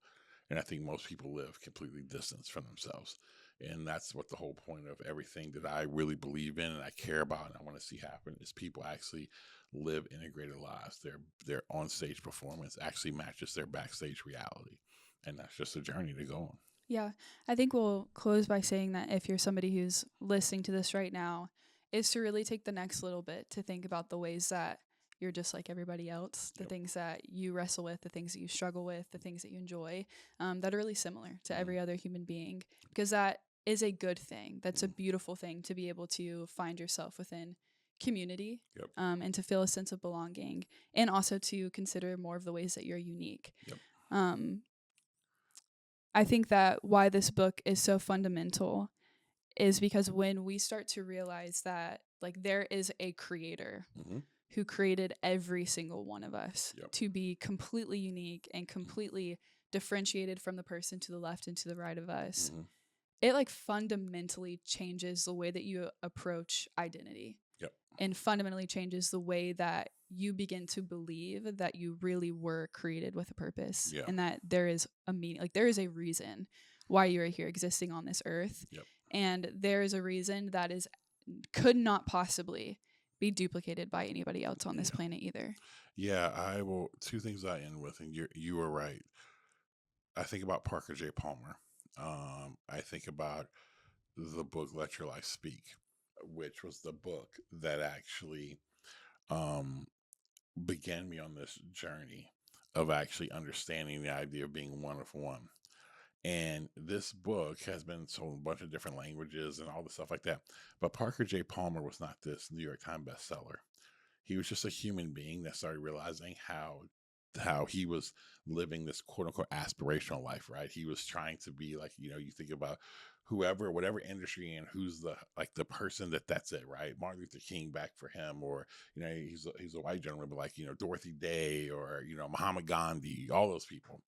And I think most people live completely distanced from themselves. And that's what the whole point of everything that I really believe in and I care about and I want to see happen is people actually live integrated lives. Their on-stage performance actually matches their backstage reality. And that's just a journey to go on. Yeah. I think we'll close by saying that if you're somebody who's listening to this right now, is to really take the next little bit to think about the ways that you're just like everybody else, the things that you wrestle with, the things that you struggle with, the things that you enjoy, that are really similar to every other human being, because that is a good thing. That's a beautiful thing to be able to find yourself within community, and to feel a sense of belonging, and also to consider more of the ways that you're unique. I think that why this book is so fundamental is because when we start to realize that like there is a creator who created every single one of us to be completely unique and completely differentiated from the person to the left and to the right of us, it like fundamentally changes the way that you approach identity. And fundamentally changes the way that you begin to believe that you really were created with a purpose, and that there is a meaning, like there is a reason why you are here existing on this earth. And there is a reason that could not possibly be duplicated by anybody else on this planet either. I will. Two things I end with, and you are right. I think about Parker J. Palmer. I think about the book Let Your Life Speak, which was the book that actually began me on this journey of actually understanding the idea of being one of one. And this book has been sold in a bunch of different languages and all the stuff like that. But Parker J. Palmer was not this New York Times bestseller. He was just a human being that started realizing how he was living this quote unquote aspirational life, right? He was trying to be like, you think about whatever industry and who's the person that's it, right? Martin Luther King back for him, or, he's a white gentleman, but like, Dorothy Day or, Muhammad Gandhi, all those people.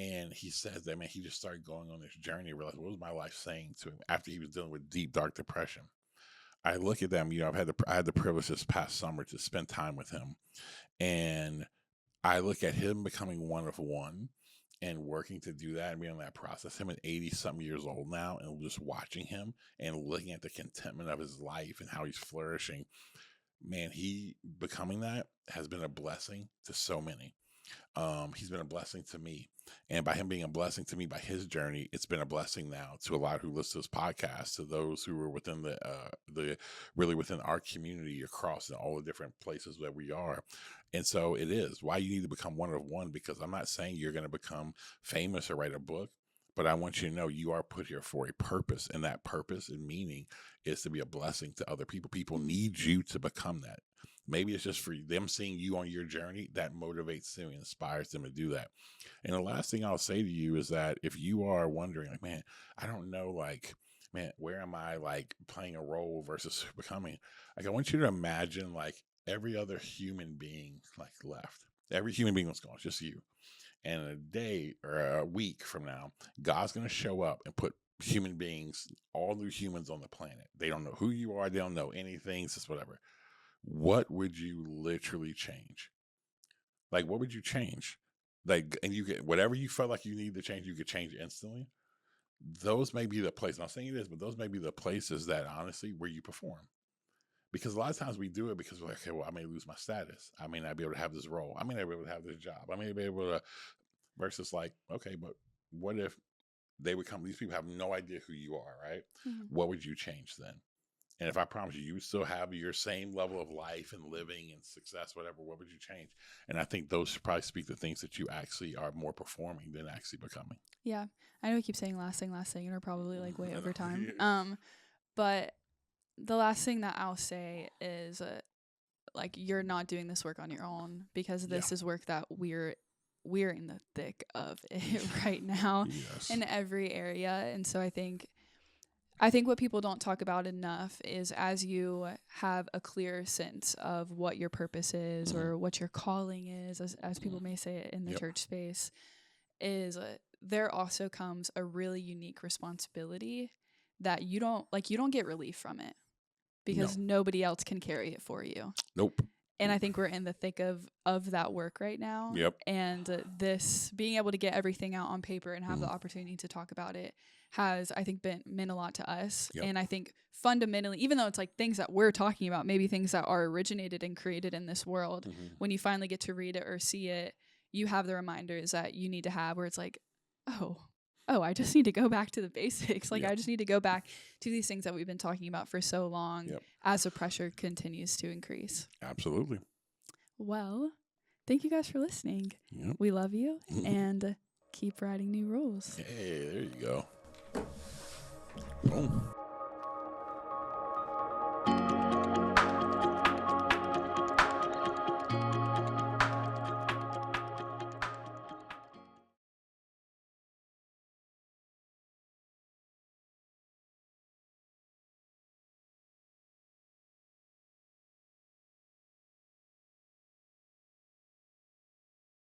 And he says that, man, he just started going on this journey, realized what was my life saying to him after he was dealing with deep, dark depression. I look at them, I had the privilege this past summer to spend time with him. And I look at him becoming one of one and working to do that and being in that process. Him at 80 something years old now, and just watching him and looking at the contentment of his life and how he's flourishing. Man, he becoming that has been a blessing to so many. He's been a blessing to me. And by him being a blessing to me by his journey, it's been a blessing now to a lot who listen to this podcast, to those who are within really within our community across all the different places that we are. And so it is why you need to become one of one, because I'm not saying you're going to become famous or write a book, but I want you to know you are put here for a purpose, and that purpose and meaning is to be a blessing to other people. People need you to become that. Maybe it's just for them seeing you on your journey that motivates them and inspires them to do that. And the last thing I'll say to you is that if you are wondering, like, man, I don't know, like, man, where am I like playing a role versus becoming? Like, I want you to imagine like every other human being like left. Every human being was gone, it's just you. And a day or a week from now, God's going to show up and put human beings, all new humans on the planet. They don't know who you are. They don't know anything. It's just whatever. What would you literally change? Like, what would you change? Like, and you get whatever you felt like you need to change, you could change instantly. Those may be the places. I'm not saying it is, but those may be the places that honestly where you perform. Because a lot of times we do it because we're like, okay, well, I may lose my status. I may not be able to have this role. I may not be able to have this job. I may be able to, versus like, okay, but what if these people have no idea who you are, right? What would you change then? And if I promise you, you still have your same level of life and living and success, whatever, what would you change? And I think those should probably speak to things that you actually are more performing than actually becoming. Yeah. I know we keep saying last thing, and we're probably like way over time. But the last thing that I'll say is like, you're not doing this work on your own, because this is work that we're we're in the thick of it right now Yes. in every area. And so I think what people don't talk about enough is, as you have a clear sense of what your purpose is or what your calling is, as people may say it in the church space, is there also comes a really unique responsibility that you don't get relief from it, because nobody else can carry it for you. Nope. And I think we're in the thick of that work right now. Yep. And this being able to get everything out on paper and have the opportunity to talk about it has, I think, meant a lot to us. Yep. And I think fundamentally, even though it's like things that we're talking about, maybe things that are originated and created in this world, when you finally get to read it or see it, you have the reminders that you need to have, where it's like, oh, I just need to go back to the basics. Like, I just need to go back to these things that we've been talking about for so long as the pressure continues to increase. Absolutely. Well, thank you guys for listening. Yep. We love you, and keep writing new rules. Hey, there you go. Boom.